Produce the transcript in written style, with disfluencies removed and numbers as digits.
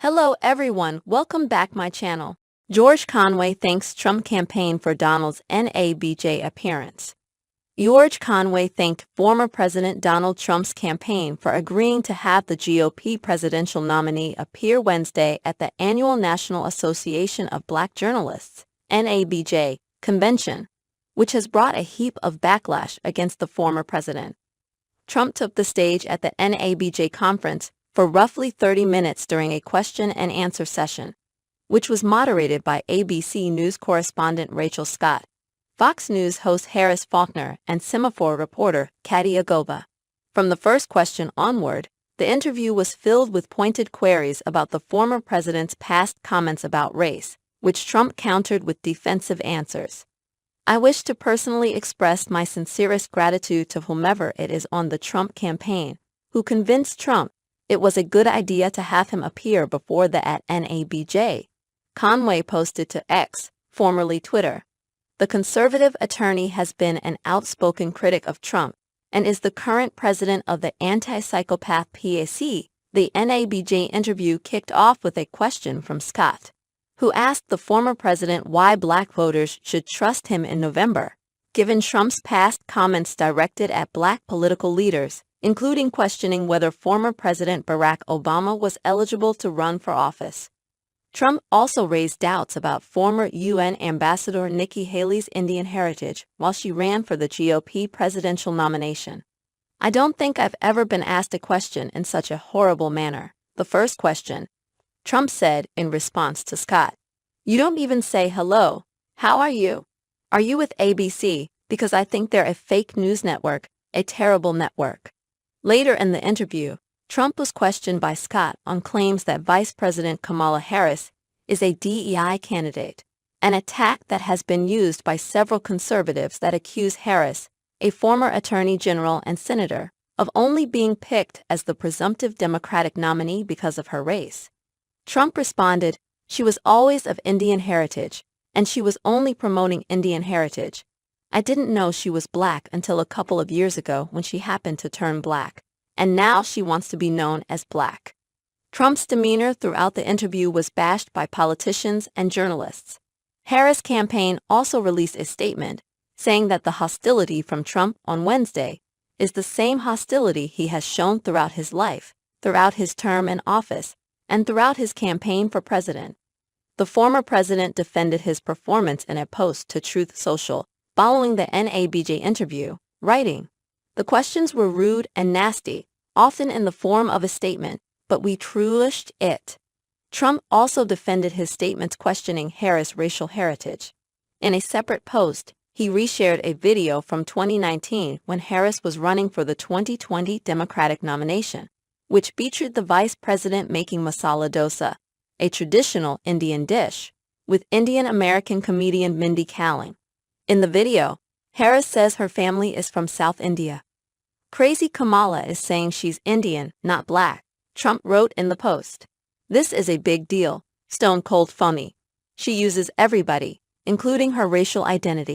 Hello everyone, welcome back my channel. George Conway thanks Trump campaign for Donald's NABJ appearance. George Conway thanked former President Donald Trump's campaign for agreeing to have the GOP presidential nominee appear Wednesday at the annual National Association of Black Journalists, NABJ, convention, which has brought a heap of backlash against the former president. Trump took the stage at the NABJ conference for roughly 30 minutes during a question-and-answer session, which was moderated by ABC News correspondent Rachel Scott, Fox News host Harris Faulkner, and Semaphore reporter Katia Goba. From the first question onward, the interview was filled with pointed queries about the former president's past comments about race, which Trump countered with defensive answers. I wish to personally express my sincerest gratitude to whomever it is on the Trump campaign who convinced Trump it was a good idea to have him appear before the NABJ, Conway posted to X, formerly Twitter. The conservative attorney has been an outspoken critic of Trump and is the current president of the Anti-Psychopath PAC. The NABJ interview kicked off with a question from Scott, who asked the former president why black voters should trust him in November, given Trump's past comments directed at black political leaders, including questioning whether former President Barack Obama was eligible to run for office. Trump also raised doubts about former UN Ambassador Nikki Haley's Indian heritage while she ran for the GOP presidential nomination. I don't think I've ever been asked a question in such a horrible manner. The first question, Trump said in response to Scott, "You don't even say hello. How are you? Are you with ABC? Because I think they're a fake news network, a terrible network." Later in the interview, Trump was questioned by Scott on claims that Vice President Kamala Harris is a DEI candidate, an attack that has been used by several conservatives that accuse Harris, a former attorney general and senator, of only being picked as the presumptive Democratic nominee because of her race. Trump responded, "She was always of Indian heritage, and she was only promoting Indian heritage. I didn't know she was black until a couple of years ago when she happened to turn black, and now she wants to be known as black." Trump's demeanor throughout the interview was bashed by politicians and journalists. Harris' campaign also released a statement saying that the hostility from Trump on Wednesday is the same hostility he has shown throughout his life, throughout his term in office, and throughout his campaign for president. The former president defended his performance in a post to Truth Social following the NABJ interview, writing, "The questions were rude and nasty, often in the form of a statement, but we trushed it." Trump also defended his statements questioning Harris' racial heritage. In a separate post, he reshared a video from 2019 when Harris was running for the 2020 Democratic nomination, which featured the vice president making masala dosa, a traditional Indian dish, with Indian-American comedian Mindy Kaling. In the video, Harris says her family is from South India. "Crazy Kamala is saying she's Indian, not black," Trump wrote in the post. "This is a big deal, stone cold funny. She uses everybody, including her racial identity."